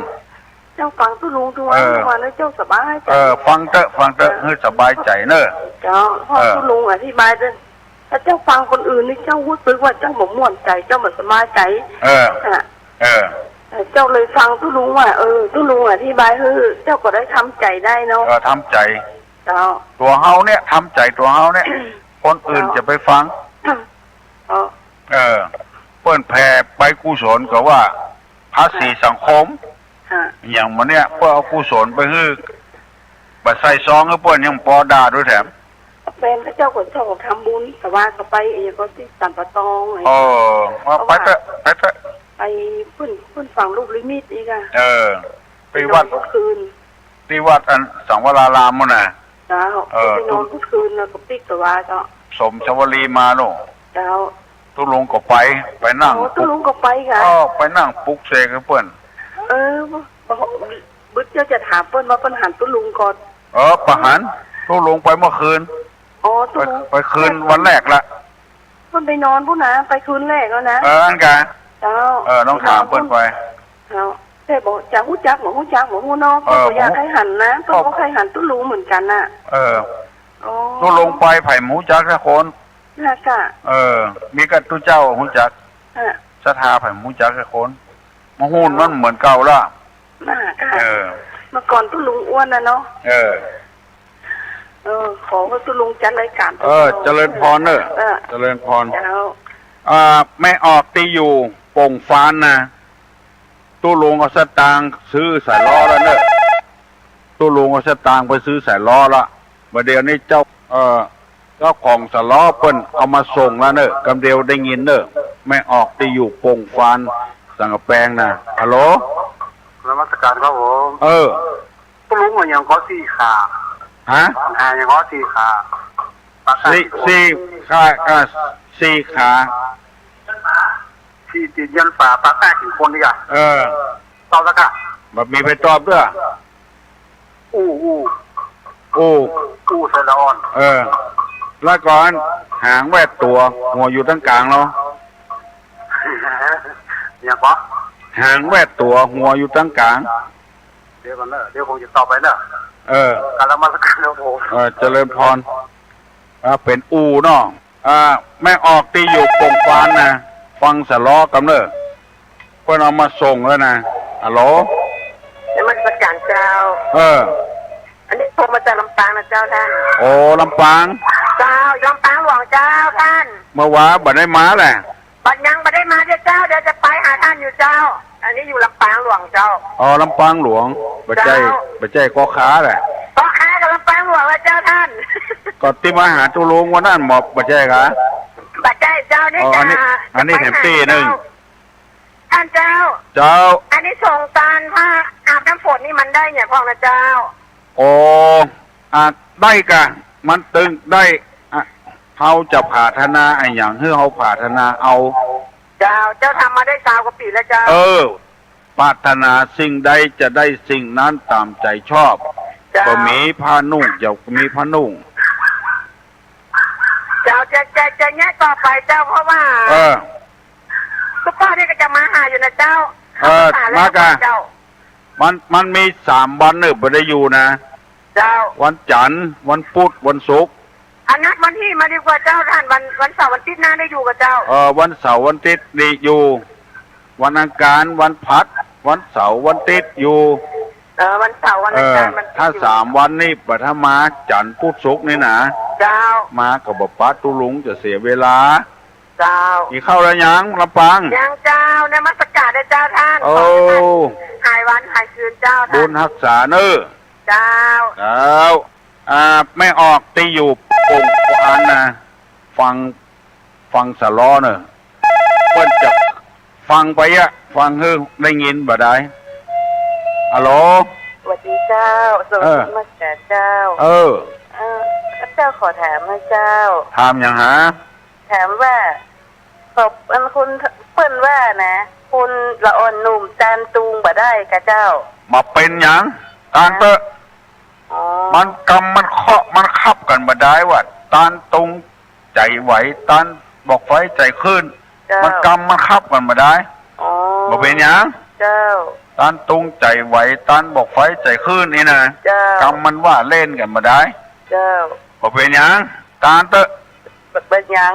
เจ้าฟังตุ้ลุงทุกวันแล้วเจ้าสบายใจฟังเถอะให้สบายใจเนอะเจ้าพ่อตุ้ลุงอธิบายด้วยถ้าเจ้าฟังคนอื่นนี่เจ้ารู้สึกว่าเจ้าบ่ม่วนใจเจ้าบ่สบายใจเจ้าเลยฟังตุ้ลุงว่าตุ้ลุงอธิบายเจ้าก็ได้ทำใจได้เนาะทำใจตัวเฮาเนี่ยทำใจตัวเฮาเนี่ยคนอื่นจะไปฟังเปิ้นแผ่ไปกุศลก็ว่าภาษีสังคมอย่างมันเนี่ยเพื่อเอากุศลไปให้บัดใส่ซองให้เปิ้นยังปอด่าด้วยแถมเป็นพระเจ้าก็ชอบทำบุญแต่ว่าก็ไปก็ที่สันปะตองไปเถอะไปพุ่นฝั่งลูกลิมิตอีกไปวัดทุกคืนที่วัดอันสังวรารามมั้งน่ะเจ้าไปนอนทุกคืนแล้วก็ปิ๊กตัวว่าเจ้าสมชวลีมาโน่เจ้าตุลุงก็ไปนั่งตุลุงก็ไปค่ะไปนั่งปุกเสกเปิ้นไป บึ้ดเจ้าจะถามเปิ้นว่าเปิ้นหันตุ้ลุงก่อน ประหารตู้ลงไปเมื่อคืน อ๋อตุ้ลุงไปคืนวันแรกละเปิ้นไปนอนพุ่นนะไปคืนแรกแล้วนะอันกะเจ้าน้องถามเปิ้นไปแต่บอกจะหู้จักหมอหู้จักหมอหู้นอกเปิ้นก็อยากให้หันนะเปิ้นก็ให้หันตุ้ลุงเหมือนกันน่ะตู้ลงไปไผ่หมูจักทุกคนน่ะกะมีกับตู้เจ้าหูจักศรัทธาไผ่หมูจักทุกคนมะฮู้นมันเหมือนเก่าละน่ะกะเมื่อก่อนตุ้ลุงอ้วนนะเนาะขอว่าตุ้ลุงจัดรายการเจริญพรเนอะเจริญพรแม่ออกตีอยู่โป่งฟานนะตู้ลุงเอาสตางค์ซื้อสายล้อแล้วเนอะตู้ลุงเอาสตางค์ไปซื้อสายล้อละเดี๋ยวนี้เจ้าของสายล้อเปิ้นเอามาส่งแล้วเนอะกำเดียวได้ยินเนอะแม่ออกตีอยู่โป่งฟานสังกะแปงนะฮัลโหลนมัสการครับผมตู้ลุงว่าอย่างก็สี่ขาอย่างก็สี่ขาสี่ขาสี่ติดยันฝาปากแตกถึงคนดีกว่าตอบแล้วกะแบบมีไปตอบด้วยอู้เซลออนแล้วก่อนหางแวดตัวหัวอยู่ตั้งกลางเนาะอย่างก็หางแวดตัวหัวอยู่ตั้งกลางเดี๋ยวก่อนเนอะเดี๋ยวคงจะตอบไปเนอะการละมาสักการครับผมเจริญพรเป็นเนาะแม่ออกตีอยู่โป่งฟานนะฟังสะล้อกำเนอะเพื่อนเอามาส่งแล้วนะฮัลโหลนมัสการเจ้าอันนี้โทรมาจากลำปางนะเจ้าท่านโอ้ลำปางเจ้าลำปางหลวงเจ้าท่านเมื่อวานบัดได้มาแหละบัดยังบัดได้มาเจ้าเดี๋ยวจะไปหาท่านอยู่เจ้าอันนี้อยู่ลำปางหลวงเจ้าลำปางหลวงบัดใจก็ค้าแหละก็ค้ากับลำปางหลวงแล้วเจ้าท่านก็ที่มาหาตุลุงวันนั้นหมอบบัดใจกะบัดใจเจ้านี่อันนี้แถมตีหนึ่งท่านเจ้าอันนี้ส่งการผ้าอาบน้ำฝนนี่มันได้เนี่ยพ่อนะเจ้าได้กะมันตึงได้เขาจะผ่าธนาไอ้อย่างเฮ้เขาผ่าธนาเอาเจ้าทำมาได้3 กว่าปีแล้วเจ้าปรารถนาสิ่งใดจะได้สิ่งนั้นตามใจชอบก็มีผ้านุ่งจะมีผ้านุ่งเจ้าจะแง่ต่อไปเจ้าเพราะว่าซุปเปอร์นี่ก็จะมาหาอยู่นะเจ้ามากะมันมี3 วันเนี่ยไม่ได้อยู่นะเจ้าวันจันทร์วันพุธวันศุกร์อันนัดวันที่มาดีกว่าเจ้าท่านวันเสาร์วันอาทิตย์หน้าได้อยู่กับเจ้าวันเสาร์วันอาทิตย์ดีอยู่วันอังคารวันพัดวันเสาร์วันอาทิตย์อยู่วันเสาร์วันอังคารถ้า3 วันนี่ปฐมาจันทร์พุธศุกร์นี่นะเจ้ามากับป้าตุลุงจะเสียเวลาเจ้าอีเข้าแล้วยังลำปางยังเจ้าในมัสการได้เจ้าท่านหายวันหายคืนเจ้าท่านบุญรักษาเนอเจ้าไม่ออกตีอยู่โป่งฟานนะฟังสะล้อเนอะเพิ่นจะฟังไปฟังเฮ้ได้ยินบ่ได้ฮัลโหลสวัสดีเจ้าสวัสดีมัสการเจ้าเจ้าขอถามนะเจ้าถามอย่างฮะถามว่าคุณเปิ้นว่านะคุณละอ่อนหนุ่มจานตูงบ่ได้กะเจ้ามาเป็นอย่างตานเตอะมันกำมันเคาะมันคับกันบ่ได้ว่าตานตุงใจไหวตานบอกไฟใจขึ้นมันกำมันคับกันบ่ได้บ่เป็นอย่างเจ้าตานตุงใจไหวตานบอกไฟใจขึ้นนี่นะกำมันว่าเล่นกันบ่ได้เจ้าบ่เป็นอย่างตานเตอะเป็นอย่าง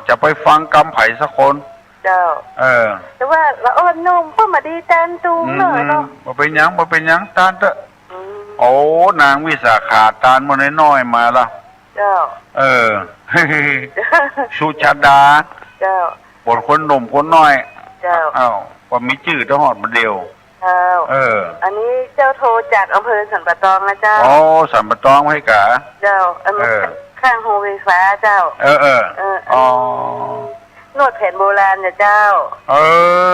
จะไปฟังกำไผ่สักคนเจ้าแต่ว่าละอ่อนนุ่มก็มาดีจานตูงเนาะบ่เป็นอย่างตานเตอะโอ้นางวิสาขาตานมันน้อยมาละเจ้าสุชาดาเจ้าบทคนหนุ่มคนน้อยเจ้าว่ามีชื่อทหอดมาเดียวเจ้าอันนี้เจ้าโทรจากอำเภอสันปะตองนะเจ้าสันปะตองให้กะเจ้าอันนี้ข้างโฮเวฟ้าเจ้านวดแผนโบราณเนี่ยเจ้า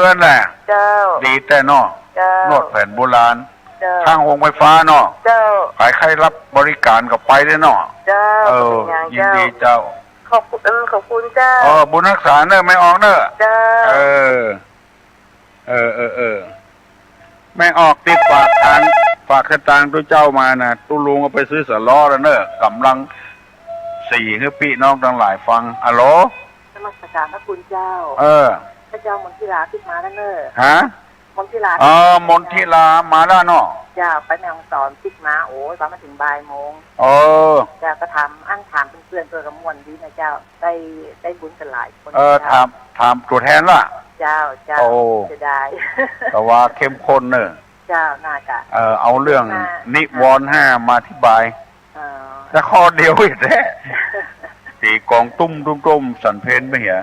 นั่นแหละเจ้าดีแต่นอนวดแผนโบราณข้างโรงไฟฟ้าเนาะขายใครรับบริการกับไปได้เนาะยินดีเจ้าขอบคุณเจ้าบุญรักษาเนอะไม่ออกเนอะเจ้า แม่ออกติดฝากสตางค์ตัวเจ้ามานะตุลุงเอาไปซื้อสล้อแล้วเนอะกำลังสี่ให้พี่น้องทั้งหลายฟังอะโหลนมัสการพระคุณเจ้าพระเจ้ามนทิลาขึ้นมาแล้วเนอะฮะมนทิลามนทิลามาแล้วเนาะเจ้าไปแม่ฮ่องสอนติดมาโอ้ยมาถึงบ่ายโมงเจ้าก็ทำอั้นถามเพื่อนตัวกระมวลดีนะเจ้าได้บุญกันหลายคนถามตัวแทนล่ะเจ้าจะได้แต่ว่าเข้มข้นเนอะเจ้าน่าจะเอาเรื่องนิวรณ์5มาอธิบายแต่ข้อเดียวอีกแท้ตีกองตุ้มสันเพนไม่เหี้ย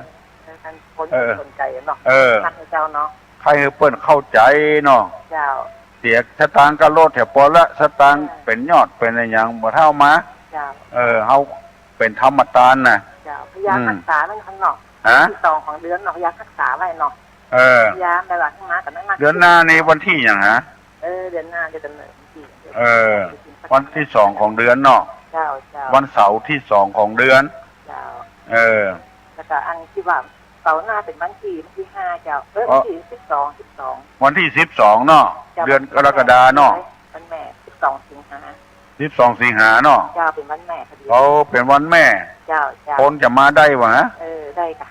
คนสนใจเนาะนักเจ้าเนาะใครเปิ้นเข้าใจเนาะเจ้าเสียสตางค์ก็ลดแถวปอละสตางค์เป็นยอดเป็นอะไรอย่างบ่เท่ามาเจ้าเฮาเป็นธรรมทานน่ะเจ้าพยายามรักษานั่นข้างนอกที่2ของเดือนเนาะพยายามรักษาไว้เนาะพยายามไปว่าข้างหน้าแต่นั่นเดือนหน้านี่วันที่หยังฮะเดือนหน้าจะดำเนินที่วันที่2ของเดือนเนาะเจ้าวันเสาร์ที่2ของเดือนเจ้าแล้วก็อันที่ว่าเสาร์หน้าเป็นวันที่5เจ้าวันที่12วันที่12เนาะเดือนกรกฎาเนาะวันแม่12สิงหาเนาะเจ้าเป็นวันแม่พอดีเป็นวันแม่เจ้าคนจะมาได้วะได้ค่ะ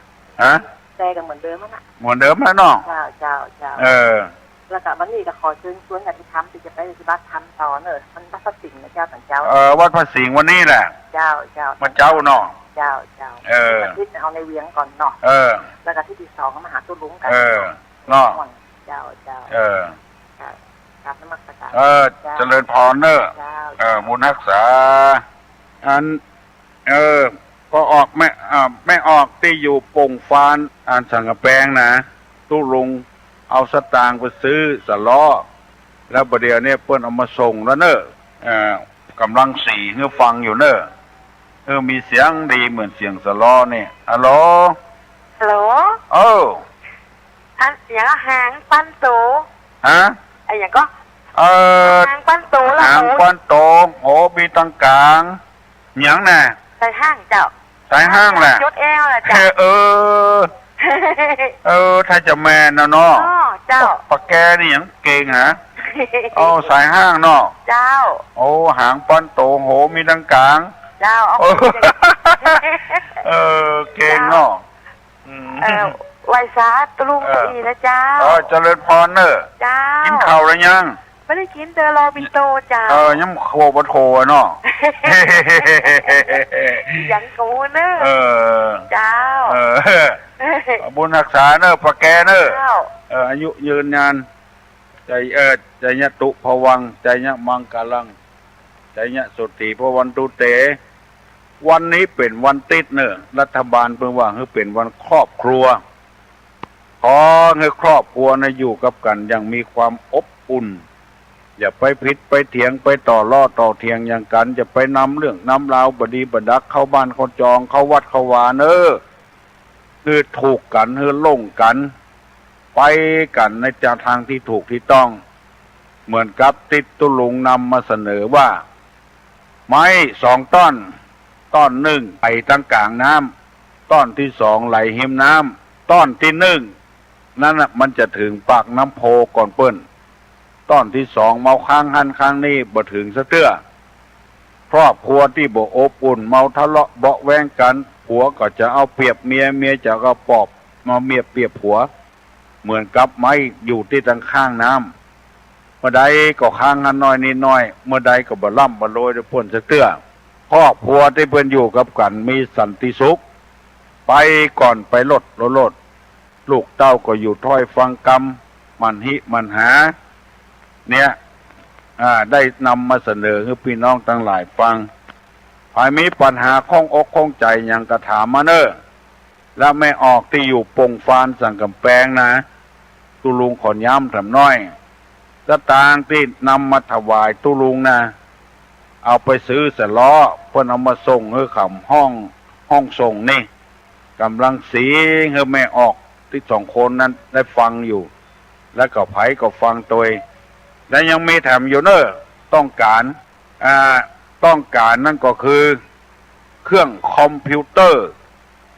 ได้กันเหมือนเดิมนะเหมือนเดิมแล้วเนาะเจ้าแล้วก็วันนี้ก็ขอเชิญชวนกันที่ทำที่จะไปที่วัดทำต่อเนอะมันวัดพระสิงห์นะเจ้าสันเจ้าวัดพระสิงห์วันนี้แหละเจ้ามาเจ้าเนาะเจ้าที่เอาในเวียงก่อนเนาะแล้วก็ที่2ก็มาหาตุ้ลุงกันเนาะเจ้าครับนมัสการเจริญพรเนอะบุญรักษาอันพอออกไม่ออกที่อยู่ปงฟานอันสังกะแปงนะตุ้ลุงเอาสตางค์ไปซื้อสล้อแล้วประเดี๋ยวนี้เปิ้นเอามาส่งแล้วเนอะกำลังสี่เพื่อฟังอยู่เนอะมีเสียงดีเหมือนเสียงสล้อเนี่ยฮัลโหลอันเสียงหางปั้นโตฮะไอ้อย่างก็หางปั้นโตแล้วหางปั้นโตโหมีตังกลางหยังน่ะใส่ห้างเจ้าใส่ห้างแหละจุดแอลแหละจ้ะถ้าจะแม่นนะเนาะเจ้าปากแกนี่หยังเก่งฮะสายห้างเนาะเจ้าหางปั้นโตโหมีตังกลางเจ้าเก่งเนาะไวซาตลุงดีนะเจ้าเจริญพรเนอะเจ้ากินข้าวหรือยังไม่ได้กินเตอรอบิโตเจ้ายังโคบโทเนาะยังกูเนอะเจ้าบุญรักษาเนอะปะแกเนอะอายุยืนนานใจยะตุภวังใจยะมังกาลังใจยะสุติภวันตุเตวันนี้เป็นวันติดเนอะรัฐบาลเพิ่งว่าให้เป็นวันครอบครัวขอให้ครอบครัวนะอยู่กับกันอย่างมีความอบอุ่นอย่าไปผิดไปเถียงไปต่อล้อต่อเถียงอย่างกันจะไปนำเรื่องนำราวบดีบดักเข้าบ้านเข้าจองเข้าวัดเข้าวาเนอะคือถูกกันคือล่งกันไปกันในทางที่ถูกที่ต้องเหมือนกับติดตุลุงนำมาเสนอว่าไม้2 ต้นต้น1ไปตั้งกลางน้ำต้นที่2ไหลหิมน้ำต้นที่1นั่นน่ะมันจะถึงปากน้ำโพก่อนเปิ้นต้นที่2เมาค้างหันค้างนี้บ่ถึงสะเตื้อครอบครัวที่บ่อบอุ่นเมาทะเลาะเบาะแว้งกันผัวก็จะเอาเปรียบเมียจะก็ปอบมาเปรียบผัวเหมือนกับไม้อยู่ที่ตั้งข้างน้ำเมื่อใดก็ค้างหันน้อยนิดน้อยเมื่อใดก็บ่ล่ำบ่โรยด้วยพ้นสะเตื้อครอบครัวที่เพิ่นอยู่กับกันมีสันติสุขไปก่อนไปลดลูกเต้าก็อยู่ถ้อยฟังกรรมมันหาเนี่ยได้นำมาเสนอให้พี่น้องทั้งหลายฟังใครมีปัญหาข้องอกข้องใจอย่างกระถามมาเนอะแล้วไม่ออกที่อยู่ปงฟานสังกำแพงนะตุลุงขอนย้ำทำน้อยสตางค์ที่นำมาถวายตุลุงนะเอาไปซื้อสล้อเพื่อเอามาส่งให้ขำห้องส่งนี่กำลังสีให้แม่ออกที่2 คนนั้นได้ฟังอยู่แล้วก็ไผก็ฟังตัวและยังมีแถมอยู่เนอะต้องการนั่นก็คือเครื่องคอมพิวเตอร์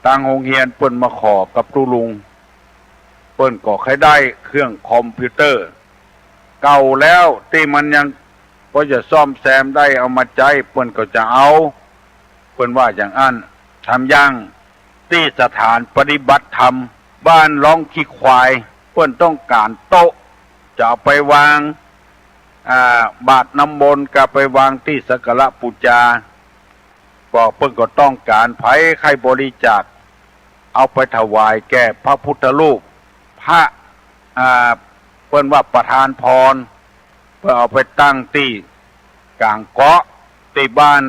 ทางโรงเรียนเปิ้นมาขอกับตุลุงเปิ้นก็ให้ได้เครื่องคอมพิวเตอร์ เก่าแล้วที่มันยังก็จะซ่อมแซมได้เอามาใจเปิ้นก็จะเอาเปิ้นว่าอย่างอันทำย่างที่สถานปฏิบัติธรรมบ้านร้องขี้ควายเปิ้นต้องการโต๊ะจะเอาไปวางบาทน้ำมนต์ก็ไปวางที่สักการะบูชาก็เพิ่นก็ต้องการไผใครบริจาคเอาไปถวายแก่พระพุทธรูปพระเพิ่นว่าประธานพรเพื่อเอาไปตั้งที่กลางเกาะที่บ้าน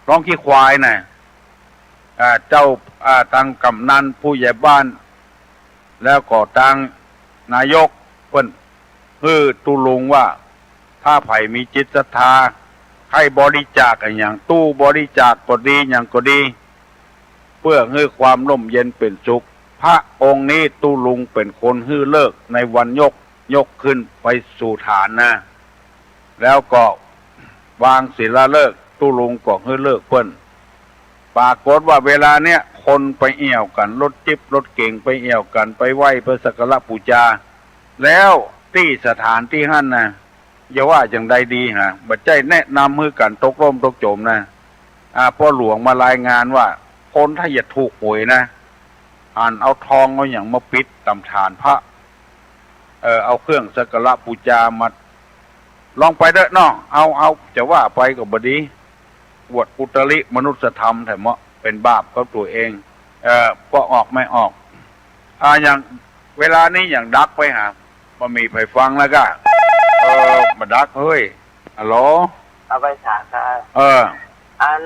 ร้องขี้ควายน่ะเจ้าทางกำนันผู้ใหญ่บ้านแล้วก็ทางนายกเพิ่นตุลุงว่าถ้าไผ่มีจิตศรัทธาให้บริจาคอย่างตู้บริจาคก็ดีอย่างก็ดีเพื่อให้ความร่มเย็นเป็นสุขพระองค์นี้ตุลุงเป็นคนฮื้อเลิกในวันยกขึ้นไปสู่ฐานนะแล้วก็วางศิลาฤกษ์ตุลุงก็ฮื้อเลิกเพิ่นปรากฏว่าเวลาเนี้ยคนไปเอี่ยวกันรถจิ๊บรถเก่งไปเอี่ยวกันไปไหว้พระสักการะบูชาแล้วที่สถานที่หั่นนะอย่าว่าอย่างใดดีฮะบัดใจแนะนำมือกันตกร่มตกโจมนะพ่อหลวงมารายงานว่าคนถ้าอย่าถูกหวยนะเอาทองเอาอย่างมาปิดตำฐานพระเอาเครื่องสักการะบูชามาลองไปเด้อน้องเอาจะว่าไปก็บดีอวดอุตริมนุสธรรมแต่เมาะเป็นบาปกับตัวเองก็ออกไม่ออกอย่างเวลานี้อย่างดักไปหามามีไปฟังแล้วก็มาดักเฮ้ยฮัลโหลเอาไปถามครับอัน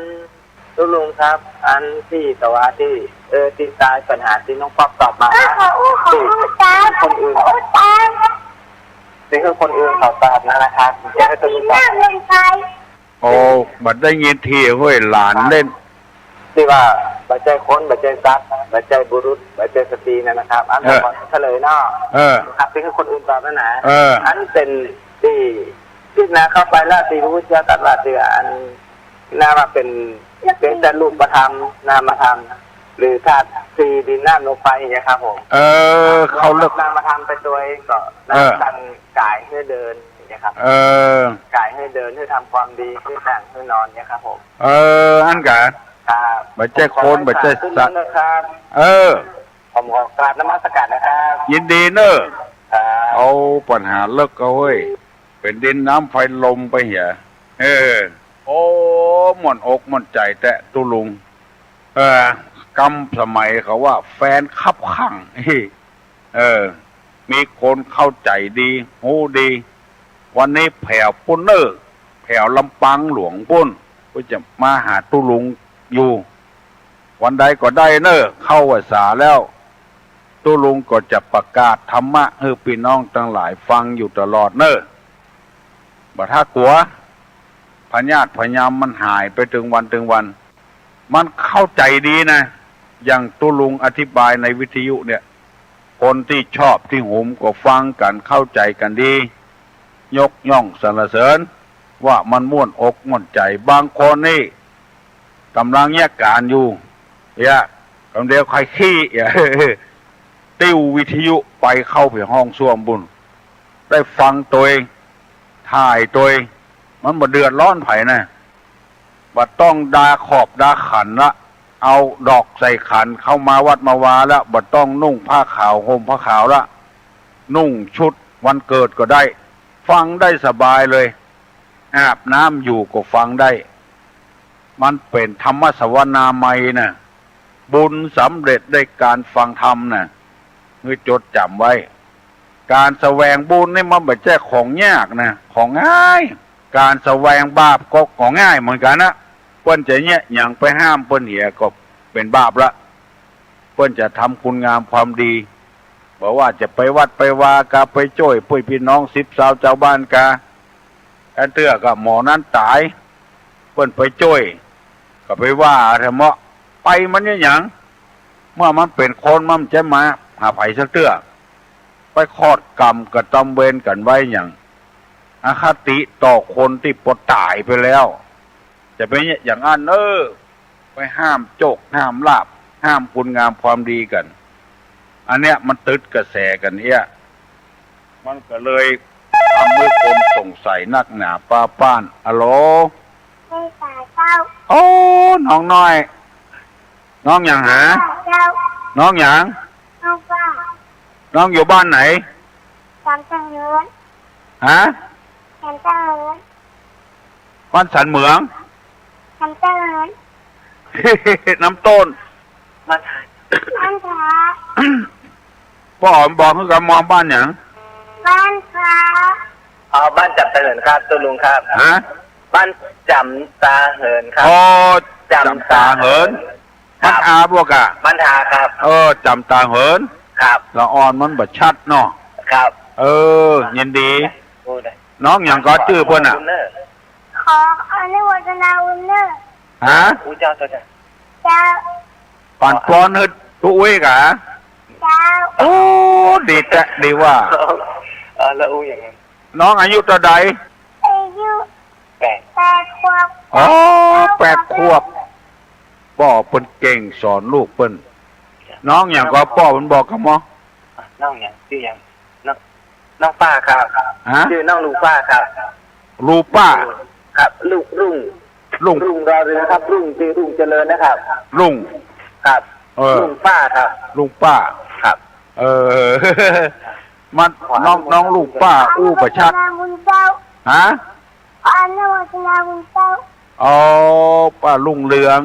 ลุงครับอันที่แต่ว่าที่ติดตายปัญหาที่น้องป๊อปตอบมาที่คนอื่นนี่คือคนอื่นเขาตอบนะครับจะให้ตัวลุงตอบโอ้บัดได้ยินทีเฮ้ยหลานเล่นที่ว่าบัจจัยคนบัจจัยซักบัจจัยบุรุษบัจจัยสตรีนะครับอันนี้ขอเฉลยเนาะครับนี่คือคนอื่นตอบนะอันเป็นที่นาเข้าไปแล้วที่รู้จะตัดว่าที่อันนามาเป็นแต่รูปธรรมนามธรรมหรือธาตุสี่ดินน้ำลมไฟอย่างนี้ครับผมเขาเลิกนามธรรมเป็นตัวเองก็ตั้งกายให้เดินนะครับกายให้เดินให้ทำความดีให้นั่งให้นอนเนี่ยครับผมอันกันบัจจัยคนบัจจัยสัตว์ผมขอกราบนมัสการนะครับยินดีเนอะเอาปัญหาเลิกเอาเว้ยเป็นดินน้ำไฟลมไปเหี้ยโอ้หม่อนอกหม่อนใจแต่ตุลุงกำสมัยเขาว่าแฟนคับขังมีคนเข้าใจดีหูดีวันนี้แผ่วปุ่นเนอร์แผ่วลำปังหลวงปุ่นก็จะมาหาตุลุงอยู่วันใดก็ได้เนอร์เข้าพรรษาแล้วตุลุงก็จะประกาศธรรมะให้พี่น้องทั้งหลายฟังอยู่ตลอดเนอร์บัดถ้ากลัวพญาติพญามมันหายไปถึงวันมันเข้าใจดีนะอย่างตุลุงอธิบายในวิทยุเนี่ยคนที่ชอบที่หุมก็ฟังกันเข้าใจกันดียกย่องสรรเสริญว่ามันม่วนอกม่วนใจบางคนนี่กำลังแยกการอยู่กำเดียวใครขี้ติ้ววิทยุไปเข้าไปห้องส้วมบุญได้ฟังตัวเองถ่ายตัวเองมันบ่เดือดร้อนไผ่นะบัดต้องดาขอบดาขันละเอาดอกใส่ขันเข้ามาวัดมาวาแล้วบัดต้องนุ่งผ้าขาวห่มผ้าขาวละนุ่งชุดวันเกิดก็ได้ฟังได้สบายเลยอาบน้ำอยู่ก็ฟังได้มันเป็นธรรมสวนาไมนะบุญสำเร็จได้การฟังธรรมนะให้จดจำไว้การแสวงบุญนี่มันไม่ใช่ของยากนะของง่ายการแสวงบาปก็ของง่ายเหมือนกันนะเปิ้นจะเนี่ยอย่างไปห้ามเปิ้นเหี่ยก็เป็นบาปละเปิ้นจะทำคุณงามความดีบอกว่าจะไปวัดไปวากาไปช่วยพี่น้อง10 สาวเจ้าบ้านกาอันเตื้อกับหมอนั้นตายเปิ้นไปช่วยก็ไปว่าเถอะเมาะไปมันเนี่ยหยังเมื่อมันเป็นคนมันจะมาหาไผสักเตื้อไปคอดกรรมกับตำเวรกันไว้อย่างอคติต่อคนที่ปดตายไปแล้วจะเป็นอย่างนั้นไปห้ามโจกห้ามลาบห้ามคุณงามความดีกันอันเนี้ยมันตึดกระแสกันเนี่ยมันก็เลย ทำให้คนสงสัยนักหนาป้าป้านอะโหลไม่ตาเจ้าโอ้น้องน้อยน้องอย่างหาเจ้าน้องอย่างน้องป้าน้องอยู่บ้านไหนจำจังเหินฮะจำจังเหินบ้านสันเหมืองจำจังเหินน้ำต้นมันขา พ่อหอมบอกให้กับมองบ้านอย่างบ้านขาบ้านจำตาเหินครับตุลุงครับฮะบ้านจำตาเหินครับอ๋อจำตาเหินบ้านอาบวกอะบ้านทาครับจำตาเหินครับละอ่อนมันบัดชัดเนาะครับยินดีน้องอย่างก็ชื่อเพื่อนอ่ะขออนุโมทนาบุญเนอร์ฮะเจ้าตัวเจ้าปั่นปอนฮึดตุ้ยกะเจ้าโอ้ดีแต่ดีว่าแล้วอู้อย่างนั้นน้องอายุเท่าใดอายุ8 ขวบ8 ขวบพ่อเปิ้นเก่งสอนลูกเปิ้นน้องอย่างก็พ่อมันบอกกับหมอน้องอย่างชื่ออย่างน้องป้าครับชื่อน้องลูกป้าครับลูกป้าครับรุ่งรอเรือครับรุ่งชื่อรุ่งเจริญนะครับรุ่งครับลุงป้าครับลุงป้าครับมันน้องลูกป้าอู้ประชัดฮะอนุโมทนาบุญเจ้าป้าลุงเหลือง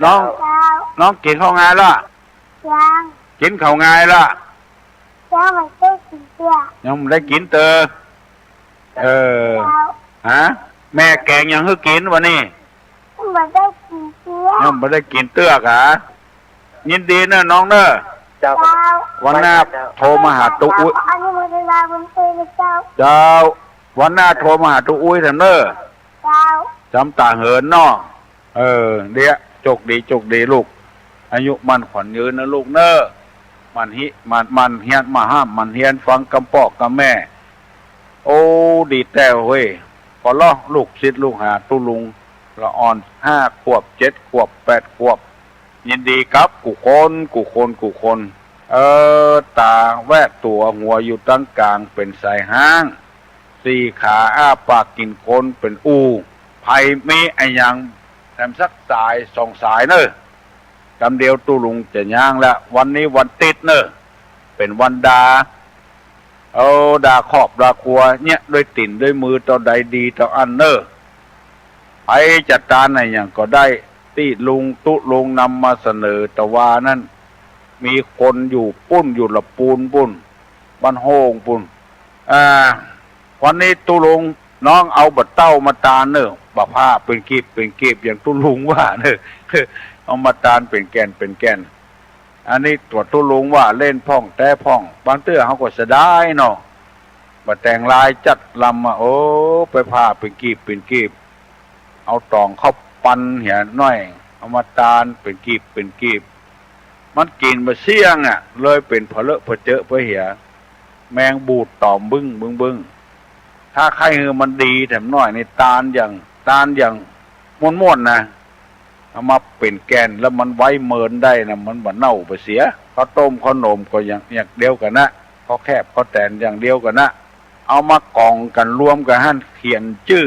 น้องกินข้าวงายละยังกินข้าวงายละยังไม่ได้กินเตี้ยยังไม่ได้กินเตอฮะแม่แกงยังให้กินวันนี้ไม่ได้กินเตี้ยยังไม่ได้กินเตื้อกะยินดีเนอะน้องเนอะเจ้าวันหน้าโทรมาหาตุ๊อุ้ยอนุโมทนาบุญเจ้าเจ้าวันหน้าโทรมาหาตุ๊อุ้ยเถอะเนอะเจ้าจำตาเหินเนาะเดี๋ยวจกดีลูกอายุมันขวัญยืนนะลูกเนอะมันเฮียนมาห้ามมันเฮียนฟังกำปอกกับแม่โอ้ดีแต่เว้ยพอล้อลูกศิษย์ลูกหาตุลุงละอ่อน5 ขวบ 7 ขวบ 8 ขวบยินดีครับกูคนตาแวกตัวหัวอยู่ตั้งกลางเป็นสายห้าง4 ขาอ้าปากกินคนเป็นไผ่มีไอ้ยังแถมสักสาย2 สายเนอะกำเดียวตุลุงจะย่างแล้ววันนี้วันติดเนอะเป็นวันดาดาขอบดาครัวเนี่ยด้วยติ่นด้วยมือต่อใดดีต่ออันเนอไปจัดการอะไรอย่างก็ได้ที่ตุลุงนำมาเสนอแต่ว่านั่นมีคนอยู่ปุ้นอยู่ละปูนปุ้นบ้านโฮงปุ้นวันนี้ตุลุงน้องเอาบัดเต้ามาตาเนอะบะผ้าเป็นกีบอย่างตุลุงว่าเนอะเอามาตาเป็นแก่นอันนี้ตัวตุลุงว่าเล่นพ่องแต่พ่องบางเตื้อเขาก็เสียดายเนาะมาแต่งลายจัดลำไปผ้าเป็นกีบเอาตองเข้าปันเหี่ยน้อยเอามาตาเป็นกีบมันกินมาเสี่ยงเลยเป็นเพลอะเพเจอะเพเหี่ยแมงบูดตอมบึ้งถ้าใครมันดีแถมน้อยในตาลอย่างม้วนๆนะเอามาเป็นแกนแล้วมันไว้เมินได้นะมันบ่เน่าไปเสียข้าวต้มข้าวนมก็อย่างเดียวกันนะข้าวแคบข้าวแตนอย่างเดียวกันนะเอามากองกันรวมกันให้เขียนชื่อ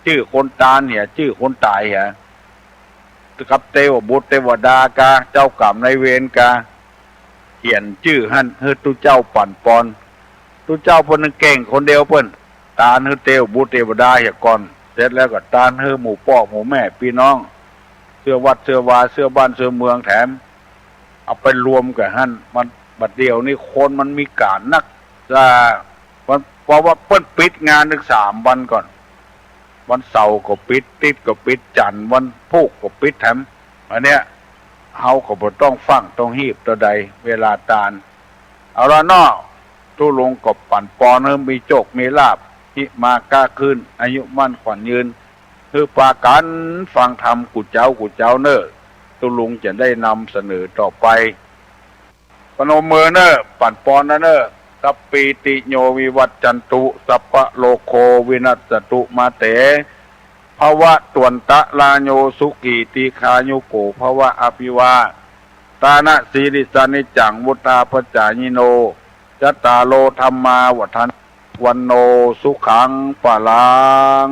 ชื่อคนตายชื่อคนตายกับเทวบุตรเทวดากาเจ้ากรรมนายเวรกาเขียนชื่อให้ตุเจ้าปั่นปอนตุเจ้าเพิ่นเก่งคนเดียวเพิ่นตาเทวบุตรเทวดาก่อนเสร็จแล้วก็ตาหมู่พ่อหมู่แม่พี่น้องเสื้อวัดเสื้อวาเสื้อบ้านเสื้อเมืองแถมเอาไปรวมกันให้มันบัดเดียวนี่คนมันมีการนักเพราะว่าเพิ่นปิดงาน3 วันก่อนวันเสาร์ก็ปิดติดก็ปิดจันทร์วันพุธก็ปิดแถมอันเนี้ยเฮาก็บ่ต้องฟังต้องหีบตัวใดเวลาตาลเอาละเนาะตุลงก็ปั่นปอนมีโจกมีลาบที่มากล้าขึ้นอายุมั่นขวัญยืนคือปากันฟังธรรมกูเจ้าเนอตุลุงจะได้นำเสนอต่อไปปนมมือเนอปั่นปอนนะเนอสัพปีติโยวิวัจจันตุสัพพะโลโควินัสสตุมาเตภวะตวนตะลาโยสุขีติคายุโกภวะอภิวาตานะสีริสานิจังวุตาปจายิโน ยัตตาโลธรรมาวัฏันวันโนสุขังปะลัง